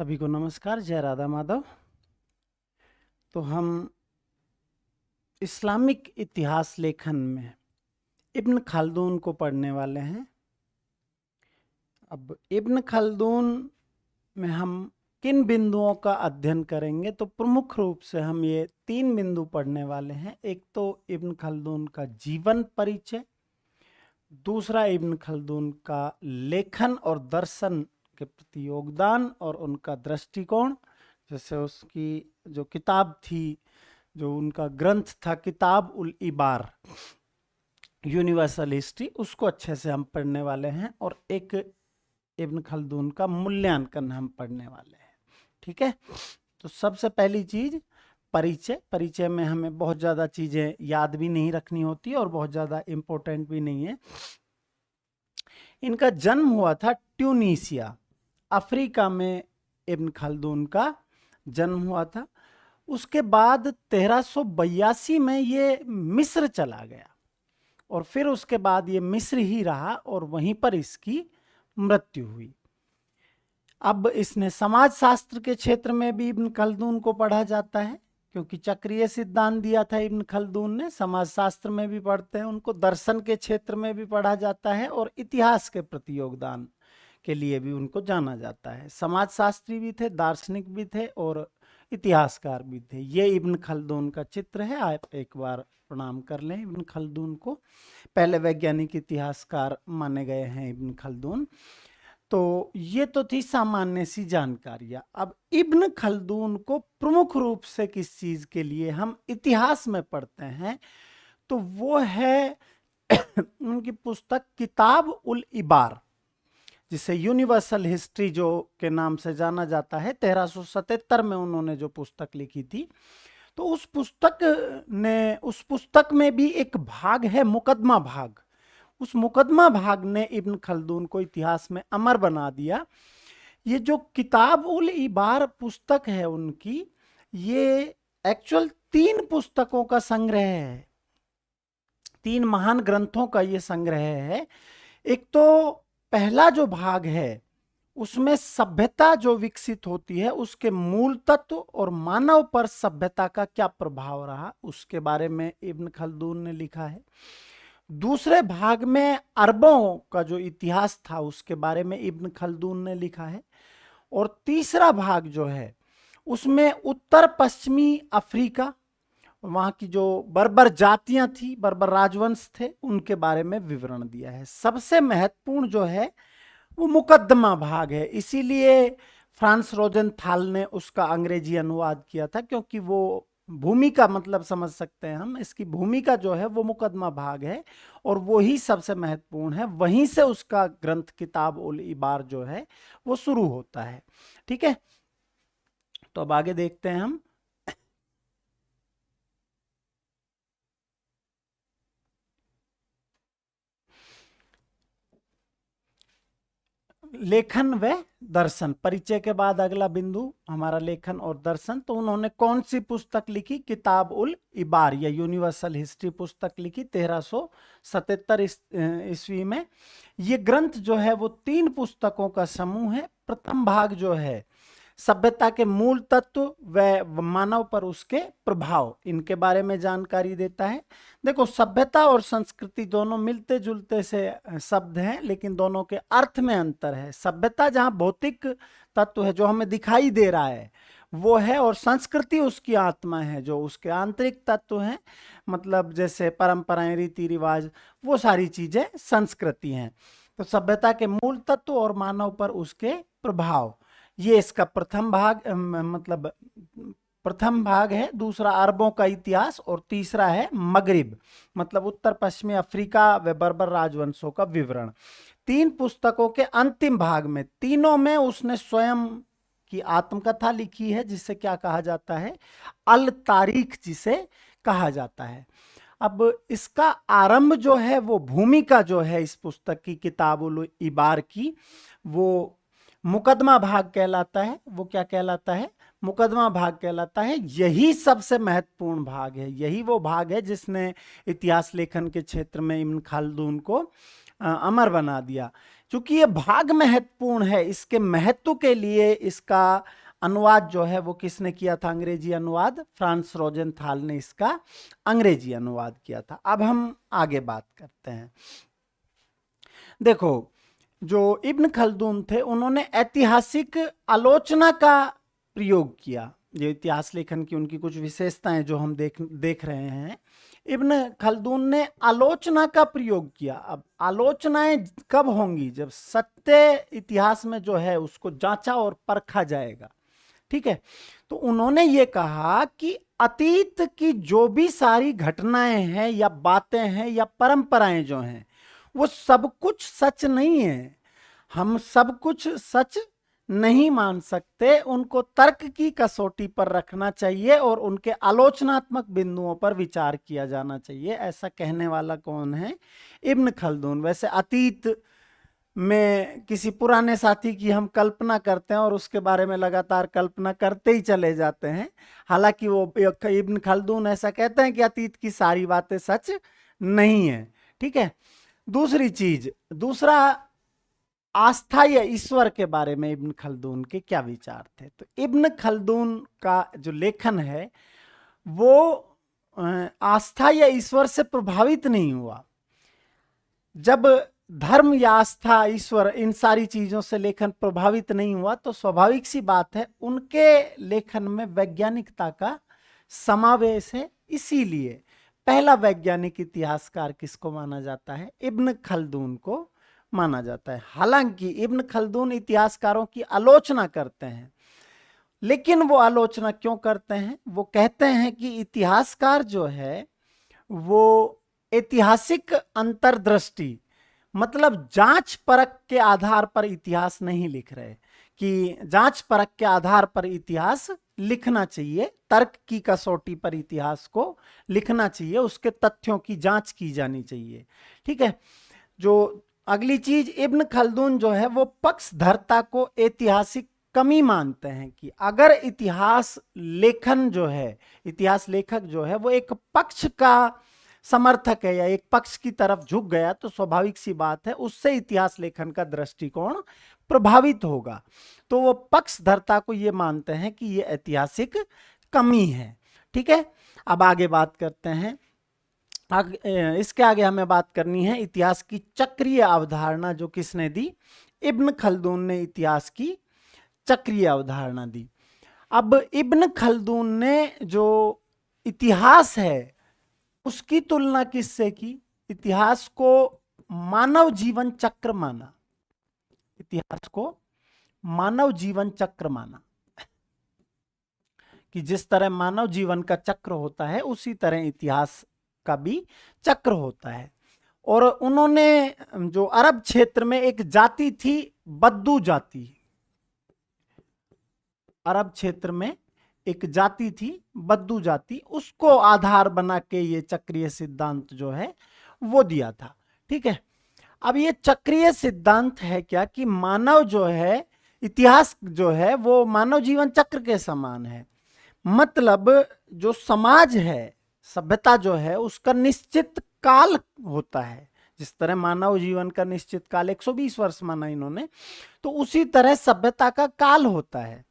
सभी को नमस्कार, जय राधा माधव। तो हम इस्लामिक इतिहास लेखन में इब्न खल्दून को पढ़ने वाले हैं। अब इब्न खल्दून में हम किन बिंदुओं का अध्ययन करेंगे, तो प्रमुख रूप से हम ये 3 बिंदु पढ़ने वाले हैं। एक तो इब्न खल्दून का जीवन परिचय, दूसरा इब्न खल्दून का लेखन और दर्शन के प्रति योगदान और उनका दृष्टिकोण, जैसे उसकी जो किताब थी, जो उनका ग्रंथ था किताब उल इबार यूनिवर्सल हिस्ट्री, उसको अच्छे से हम पढ़ने वाले हैं। और एक इब्न खल्दून का मूल्यांकन हम पढ़ने वाले हैं। ठीक है, तो सबसे पहली चीज परिचय। परिचय में हमें बहुत ज़्यादा चीज़ें याद भी नहीं रखनी होती और बहुत ज़्यादा इम्पोर्टेंट भी नहीं है। इनका जन्म हुआ था ट्यूनीसिया, अफ्रीका में इब्न खल्दून का जन्म हुआ था। उसके बाद 1382 में ये मिस्र चला गया और फिर उसके बाद ये मिस्र ही रहा और वहीं पर इसकी मृत्यु हुई। अब इसने समाजशास्त्र के क्षेत्र में भी इब्न खल्दून को पढ़ा जाता है, क्योंकि चक्रीय सिद्धांत दिया था इब्न खल्दून ने। समाजशास्त्र में भी पढ़ते हैं उनको, दर्शन के क्षेत्र में भी पढ़ा जाता है और इतिहास के प्रति योगदान के लिए भी उनको जाना जाता है। समाजशास्त्री भी थे, दार्शनिक भी थे और इतिहासकार भी थे। ये इब्न खल्दून का चित्र है, आप एक बार प्रणाम कर लें इब्न खल्दून को। पहले वैज्ञानिक इतिहासकार माने गए हैं इब्न खल्दून। तो ये तो थी सामान्य सी जानकारियां। अब इब्न खल्दून को प्रमुख रूप से किस चीज के लिए हम इतिहास में पढ़ते हैं, तो वो है उनकी पुस्तक किताब उल इबार, जिसे यूनिवर्सल हिस्ट्री जो के नाम से जाना जाता है। 1377 में उन्होंने जो पुस्तक लिखी थी, तो उस पुस्तक में भी एक भाग है मुकदमा भाग। उस मुकदमा भाग ने इब्न खल्दून को इतिहास में अमर बना दिया। ये जो किताब उल इबार पुस्तक है उनकी, ये एक्चुअल 3 पुस्तकों का संग्रह है, 3 महान ग्रंथों का ये संग्रह है। एक तो पहला जो भाग है उसमें सभ्यता जो विकसित होती है उसके मूल तत्व और मानव पर सभ्यता का क्या प्रभाव रहा, उसके बारे में इब्न खल्दून ने लिखा है। दूसरे भाग में अरबों का जो इतिहास था उसके बारे में इब्न खल्दून ने लिखा है। और तीसरा भाग जो है उसमें उत्तर पश्चिमी अफ्रीका, वहां की जो बर्बर जातियां थी, बर्बर राजवंश थे, उनके बारे में विवरण दिया है। सबसे महत्वपूर्ण जो है वो मुकदमा भाग है, इसीलिए फ्रांस रोजेंथाल ने उसका अंग्रेजी अनुवाद किया था, क्योंकि वो भूमिका मतलब समझ सकते हैं हम, इसकी भूमिका जो है वो मुकदमा भाग है और वो ही सबसे महत्वपूर्ण है। वहीं से उसका ग्रंथ किताब उल इबार जो है वो शुरू होता है। ठीक है, तो अब आगे देखते हैं हम। लेखन व दर्शन। परिचय के बाद अगला बिंदु हमारा लेखन और दर्शन। तो उन्होंने कौन सी पुस्तक लिखी? किताब उल इबार या यूनिवर्सल हिस्ट्री पुस्तक लिखी 1377 ईस्वी में। ये ग्रंथ जो है वो 3 पुस्तकों का समूह है। प्रथम भाग जो है सभ्यता के मूल तत्व व मानव पर उसके प्रभाव, इनके बारे में जानकारी देता है। देखो, सभ्यता और संस्कृति दोनों मिलते जुलते से शब्द हैं, लेकिन दोनों के अर्थ में अंतर है। सभ्यता जहाँ भौतिक तत्व है जो हमें दिखाई दे रहा है वो है, और संस्कृति उसकी आत्मा है जो उसके आंतरिक तत्व हैं, मतलब जैसे परंपराएं, रीति रिवाज, वो सारी चीजें संस्कृति हैं। तो सभ्यता के मूल तत्व और मानव पर उसके प्रभाव, ये इसका प्रथम भाग मतलब प्रथम भाग है। दूसरा अरबों का इतिहास और तीसरा है मगरिब मतलब उत्तर पश्चिमी अफ्रीका व बर्बर राजवंशों का विवरण। 3 पुस्तकों के अंतिम भाग में, तीनों में उसने स्वयं की आत्मकथा लिखी है, जिसे क्या कहा जाता है? अल तारीख जिसे कहा जाता है। अब इसका आरंभ जो है वो भूमिका जो है इस पुस्तक की किताब उल इबार की, वो मुकदमा भाग कहलाता है। वो क्या कहलाता है? मुकदमा भाग कहलाता है। यही सबसे महत्वपूर्ण भाग है, यही वो भाग है जिसने इतिहास लेखन के क्षेत्र में इब्न खल्दून को अमर बना दिया। चूंकि ये भाग महत्वपूर्ण है, इसके महत्व के लिए इसका अनुवाद जो है वो किसने किया था? अंग्रेजी अनुवाद फ्रांस रोजेंथाल ने इसका अंग्रेजी अनुवाद किया था। अब हम आगे बात करते हैं। देखो, जो इब्न खल्दून थे उन्होंने ऐतिहासिक आलोचना का प्रयोग किया। जो इतिहास लेखन की उनकी कुछ विशेषताएं जो हम देख रहे हैं, इब्न खल्दून ने आलोचना का प्रयोग किया। अब आलोचनाएं कब होंगी? जब सत्य इतिहास में जो है उसको जांचा और परखा जाएगा। ठीक है, तो उन्होंने ये कहा कि अतीत की जो भी सारी घटनाएं हैं या बातें हैं या परंपराएं जो हैं, वो सब कुछ सच नहीं है। हम सब कुछ सच नहीं मान सकते, उनको तर्क की कसौटी पर रखना चाहिए और उनके आलोचनात्मक बिंदुओं पर विचार किया जाना चाहिए। ऐसा कहने वाला कौन है? इब्न खल्दून। वैसे अतीत में किसी पुराने साथी की हम कल्पना करते हैं और उसके बारे में लगातार कल्पना करते ही चले जाते हैं। हालांकि वो इब्न खल्दून ऐसा कहते हैं कि अतीत की सारी बातें सच नहीं है। ठीक है, दूसरी चीज, दूसरा, आस्था या ईश्वर के बारे में इब्न खल्दून के क्या विचार थे? तो इब्न खल्दून का जो लेखन है वो आस्था या ईश्वर से प्रभावित नहीं हुआ। जब धर्म या आस्था, ईश्वर, इन सारी चीजों से लेखन प्रभावित नहीं हुआ तो स्वाभाविक सी बात है उनके लेखन में वैज्ञानिकता का समावेश है। इसीलिए पहला वैज्ञानिक इतिहासकार किसको माना जाता है? इब्न खल्दून को माना जाता है। हालांकि इब्न खल्दून इतिहासकारों की आलोचना करते हैं, लेकिन वो आलोचना क्यों करते हैं? वो कहते हैं कि इतिहासकार जो है वो ऐतिहासिक अंतर्दृष्टि, मतलब जांच परख के आधार पर इतिहास नहीं लिख रहे, कि जांच परख के आधार पर इतिहास लिखना चाहिए, तर्क की कसौटी पर इतिहास को लिखना चाहिए, उसके तथ्यों की जांच की जानी चाहिए। ठीक है, जो अगली चीज, इब्न खल्दून जो है वो पक्षधरता को ऐतिहासिक कमी मानते हैं, कि अगर इतिहास लेखन जो है, इतिहास लेखक जो है वो एक पक्ष का समर्थक है या एक पक्ष की तरफ झुक गया तो स्वाभाविक सी बात है उससे इतिहास लेखन का दृष्टिकोण प्रभावित होगा। तो वो पक्षधरता को ये मानते हैं कि ये ऐतिहासिक कमी है। ठीक है, अब आगे बात करते हैं। इसके आगे हमें बात करनी है इतिहास की चक्रीय अवधारणा, जो किसने दी? इब्न खल्दून ने इतिहास की चक्रीय अवधारणा दी। अब इब्न खल्दून ने जो इतिहास है उसकी तुलना किससे की? इतिहास को मानव जीवन चक्र माना, इतिहास को मानव जीवन चक्र माना, कि जिस तरह मानव जीवन का चक्र होता है उसी तरह इतिहास का भी चक्र होता है। और उन्होंने जो अरब क्षेत्र में एक जाति थी बद्दू जाति, अरब क्षेत्र में एक जाति थी बद्दू जाति, उसको आधार बना के ये चक्रीय सिद्धांत जो है वो दिया था। ठीक है, अब ये चक्रीय सिद्धांत है क्या? कि मानव जो है, इतिहास जो है वो मानव जीवन चक्र के समान है। मतलब जो समाज है, सभ्यता जो है, उसका निश्चित काल होता है। जिस तरह मानव जीवन का निश्चित काल 120 वर्ष माना इन्होंने, तो उसी तरह सभ्यता का काल होता है।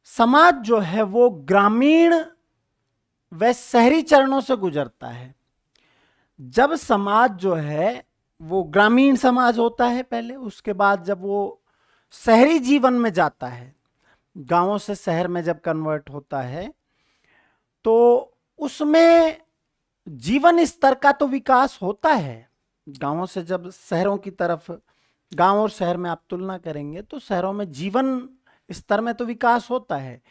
समाज जो है वो ग्रामीण व शहरी चरणों से गुजरता है। जब समाज जो है वो ग्रामीण समाज होता है पहले, उसके बाद जब वो शहरी जीवन में जाता है, गांवों से शहर में जब कन्वर्ट होता है, तो उसमें जीवन स्तर का तो विकास होता है। गांवों से जब शहरों की तरफ, गांव और शहर में आप तुलना करेंगे तो शहरों में जीवन स्तर में तो विकास होता है,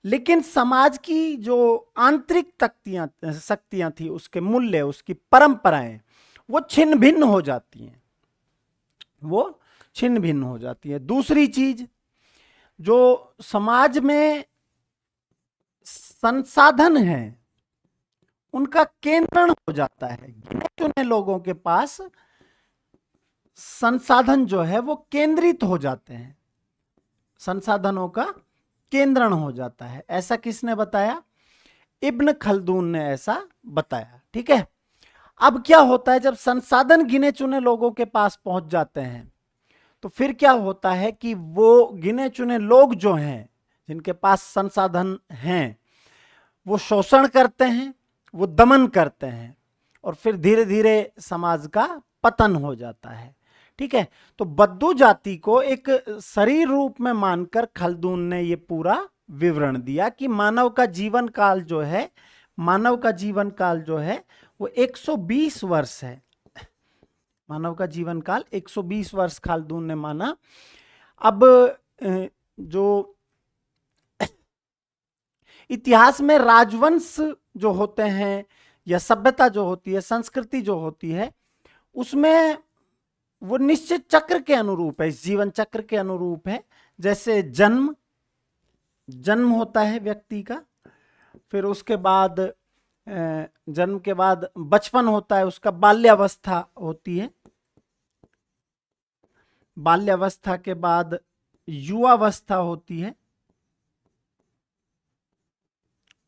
लेकिन समाज की जो आंतरिक शक्तियां थी, उसके मूल्य, उसकी परंपराएं, वो छिन्न भिन्न हो जाती हैं, वो छिन्न भिन्न हो जाती है। दूसरी चीज, जो समाज में संसाधन है उनका केंद्रण हो जाता है। गिने चुने लोगों के पास संसाधन जो है वो केंद्रित हो जाते हैं, संसाधनों का केंद्रण हो जाता है। ऐसा किसने बताया? इब्न खल्दून ने ऐसा बताया। ठीक है, अब क्या होता है जब संसाधन गिने चुने लोगों के पास पहुंच जाते हैं तो फिर क्या होता है कि वो गिने चुने लोग जो हैं, जिनके पास संसाधन हैं, वो शोषण करते हैं, वो दमन करते हैं, और फिर धीरे धीरे समाज का पतन हो जाता है। ठीक है, तो बद्दू जाति को एक शरीर रूप में मानकर खल्दून ने ये पूरा विवरण दिया कि मानव का जीवन काल जो है, मानव का जीवन काल जो है वो 120 वर्ष है। मानव का जीवन काल 120 वर्ष खाल्दून ने माना। अब जो इतिहास में राजवंश जो होते हैं या सभ्यता जो होती है, संस्कृति जो होती है, उसमें वो निश्चित चक्र के अनुरूप है, इस जीवन चक्र के अनुरूप है। जैसे जन्म होता है व्यक्ति का, फिर उसके बाद जन्म के बाद बचपन होता है, उसका बाल्यावस्था होती है, बाल्यावस्था के बाद युवावस्था होती है,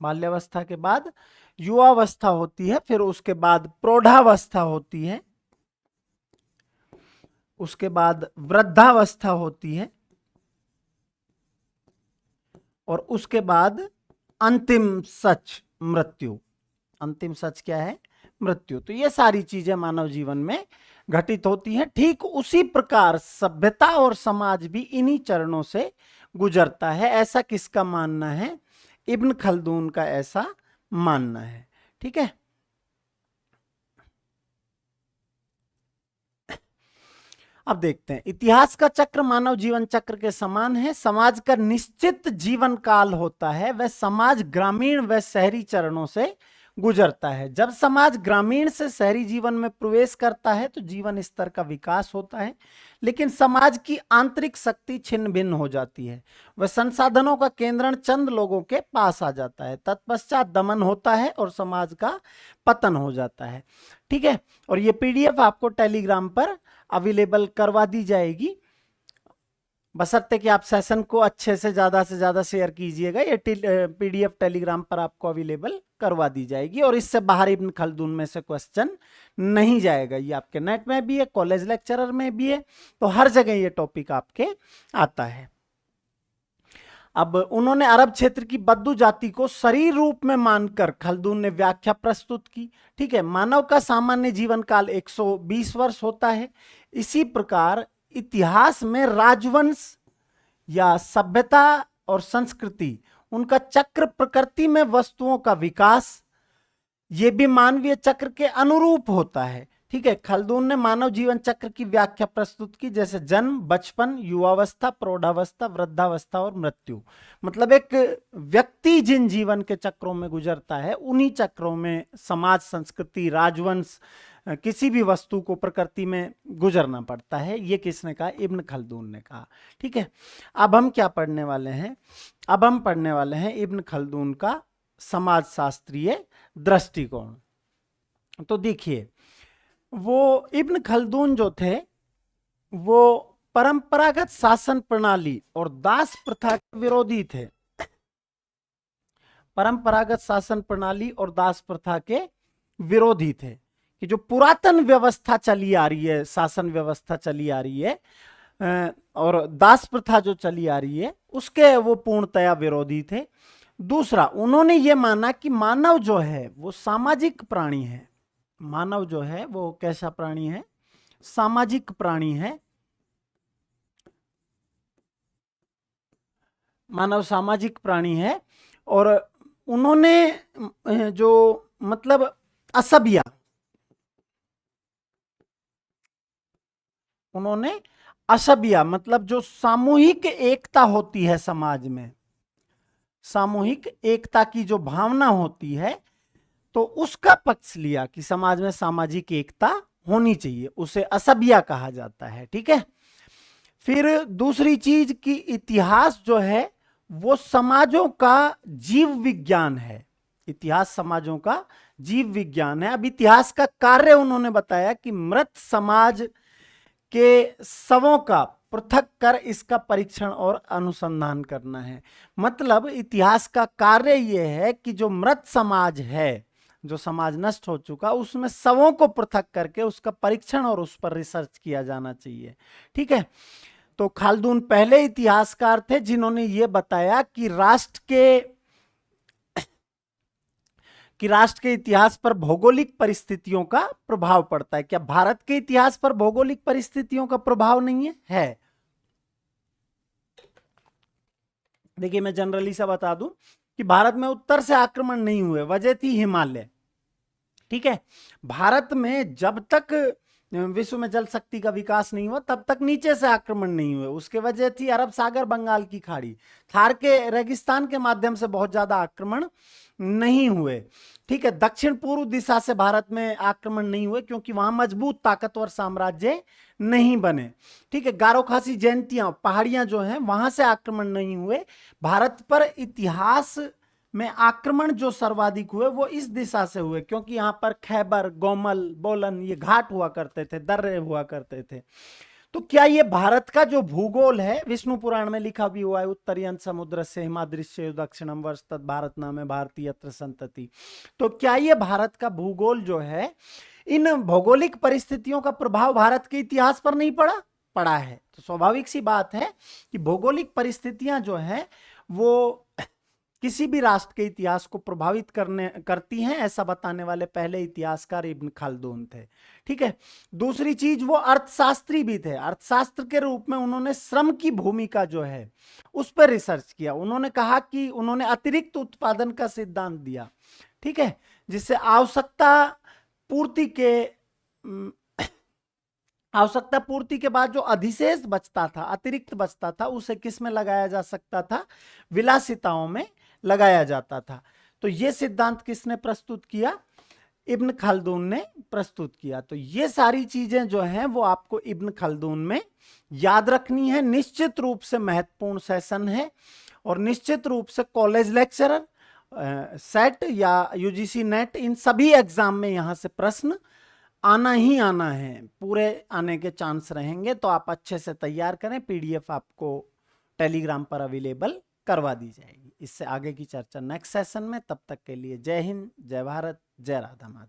बाल्यावस्था के बाद युवावस्था होती है, फिर उसके बाद प्रौढ़ावस्था होती है, उसके बाद वृद्धावस्था होती है, और उसके बाद अंतिम सच मृत्यु। अंतिम सच क्या है? मृत्यु। तो ये सारी चीजें मानव जीवन में घटित होती हैं। ठीक उसी प्रकार सभ्यता और समाज भी इन्हीं चरणों से गुजरता है। ऐसा किसका मानना है? इब्न खल्दून का ऐसा मानना है। ठीक है, अब देखते हैं। इतिहास का चक्र मानव जीवन चक्र के समान है। समाज का निश्चित जीवन काल होता है, वह समाज ग्रामीण व शहरी चरणों से गुजरता है। जब समाज ग्रामीण से शहरी जीवन में प्रवेश करता है तो जीवन स्तर का विकास होता है, लेकिन समाज की आंतरिक शक्ति छिन्न भिन्न हो जाती है। वह संसाधनों का केंद्रण चंद लोगों के पास आ जाता है। तत्पश्चात दमन होता है और समाज का पतन हो जाता है। ठीक है, और ये पीडीएफ आपको टेलीग्राम पर अवेलेबल करवा दी जाएगी, बशर्ते कि आप सेशन को अच्छे से ज़्यादा शेयर कीजिएगा। ये पीडीएफ टेलीग्राम पर आपको अवेलेबल करवा दी जाएगी, और इससे बाहर इब्न खल्दून में से क्वेश्चन नहीं जाएगा। ये आपके नेट में भी है, कॉलेज लेक्चरर में भी है, तो हर जगह ये टॉपिक आपके आता है। अब उन्होंने अरब क्षेत्र की बद्दू जाति को शरीर रूप में मानकर खल्दून ने व्याख्या प्रस्तुत की। ठीक है, मानव का सामान्य जीवन काल 120 वर्ष होता है। इसी प्रकार इतिहास में राजवंश या सभ्यता और संस्कृति, उनका चक्र प्रकृति में वस्तुओं का विकास, ये भी मानवीय चक्र के अनुरूप होता है। ठीक है, खल्दून ने मानव जीवन चक्र की व्याख्या प्रस्तुत की, जैसे जन्म, बचपन, युवावस्था, प्रौढ़ावस्था, वृद्धावस्था और मृत्यु। मतलब एक व्यक्ति जिन जीवन के चक्रों में गुजरता है, उन्हीं चक्रों में समाज, संस्कृति, राजवंश, किसी भी वस्तु को प्रकृति में गुजरना पड़ता है। ये किसने कहा? इब्न खल्दून ने कहा। ठीक है, अब हम क्या पढ़ने वाले हैं? अब हम पढ़ने वाले हैं इब्न खल्दून का समाज शास्त्रीय दृष्टिकोण। तो देखिए, वो इब्न खल्दून जो थे वो परंपरागत शासन प्रणाली और दास प्रथा के विरोधी थे। परंपरागत शासन प्रणाली और दास प्रथा के विरोधी थे कि जो पुरातन व्यवस्था चली आ रही है, शासन व्यवस्था चली आ रही है और दास प्रथा जो चली आ रही है, उसके वो पूर्णतया विरोधी थे। दूसरा, उन्होंने ये माना कि मानव जो है वो सामाजिक प्राणी है। मानव जो है वो कैसा प्राणी है? सामाजिक प्राणी है। मानव सामाजिक प्राणी है। और उन्होंने जो मतलब असभ्य, उन्होंने असभ्य मतलब जो सामूहिक एकता होती है समाज में, सामूहिक एकता की जो भावना होती है, तो उसका पक्ष लिया कि समाज में सामाजिक एकता होनी चाहिए, उसे असभ्य कहा जाता है। ठीक है, फिर दूसरी चीज कि इतिहास जो है वो समाजों का जीव विज्ञान है। इतिहास समाजों का जीव विज्ञान है। अब इतिहास का कार्य उन्होंने बताया कि मृत समाज के शवों का पृथक कर इसका परीक्षण और अनुसंधान करना है। मतलब इतिहास का कार्य यह है कि जो मृत समाज है, जो समाज नष्ट हो चुका, उसमें शवों को पृथक करके उसका परीक्षण और उस पर रिसर्च किया जाना चाहिए। ठीक है, तो खाल्दून पहले इतिहासकार थे जिन्होंने ये बताया कि राष्ट्र के इतिहास पर भौगोलिक परिस्थितियों का प्रभाव पड़ता है। क्या भारत के इतिहास पर भौगोलिक परिस्थितियों का प्रभाव नहीं है? देखिए, मैं जनरली से बता दूं कि भारत में उत्तर से आक्रमण नहीं हुए, वजह थी हिमालय। ठीक है, भारत में जब तक विश्व में जल शक्ति का विकास नहीं हुआ तब तक नीचे से आक्रमण नहीं हुए। उसके वजह थी अरब सागर, बंगाल की खाड़ी, थार के रेगिस्तान के माध्यम से बहुत ज्यादा आक्रमण नहीं हुए। ठीक है, दक्षिण पूर्व दिशा से भारत में आक्रमण नहीं हुए क्योंकि वहां मजबूत ताकतवर साम्राज्य नहीं बने। ठीक है, गारो खासी जयंतियां, पहाड़ियां जो हैं वहां से आक्रमण नहीं हुए। भारत पर इतिहास में आक्रमण जो सर्वाधिक हुए वो इस दिशा से हुए क्योंकि यहां पर खैबर, गोमल, बोलन ये घाट हुआ करते थे, दर्रे हुआ करते थे। तो क्या ये भारत का जो भूगोल है, विष्णु पुराण में लिखा भी हुआ है, उत्तरीयन समुद्र से हिमादृश्य दक्षिणम वर्ष तत् भारत नामे भारतीय यत्र संतति। तो क्या ये भारत का भूगोल जो है, इन भौगोलिक परिस्थितियों का प्रभाव भारत के इतिहास पर नहीं पड़ा है? तो स्वाभाविक सी बात है कि भौगोलिक परिस्थितियां जो है वो किसी भी राष्ट्र के इतिहास को प्रभावित करती हैं, ऐसा बताने वाले पहले इतिहासकार इब्न खाल्दून थे। ठीक है, दूसरी चीज, वो अर्थशास्त्री भी थे। अर्थशास्त्र के रूप में उन्होंने श्रम की भूमिका जो है उस पर रिसर्च किया। उन्होंने कहा कि उन्होंने अतिरिक्त उत्पादन का सिद्धांत दिया। ठीक है, जिससे आवश्यकता पूर्ति के बाद जो अधिशेष बचता था, अतिरिक्त बचता था, उसे किस में लगाया जा सकता था? विलासिताओं में लगाया जाता था। तो ये सिद्धांत किसने प्रस्तुत किया? इब्न खाल्दून ने प्रस्तुत किया। तो ये सारी चीजें जो हैं वो आपको इब्न खाल्दून में याद रखनी है। निश्चित रूप से महत्वपूर्ण सेशन है और निश्चित रूप से कॉलेज लेक्चरर, सेट या यूजीसी नेट, इन सभी एग्जाम में यहां से प्रश्न आना ही आना है, पूरे आने के चांस रहेंगे। तो आप अच्छे से तैयार करें, पीडीएफ आपको टेलीग्राम पर अवेलेबल करवा दी जाएगी। इससे आगे की चर्चा नेक्स्ट सेशन में। तब तक के लिए जय हिंद, जय भारत, जय राधा माधव।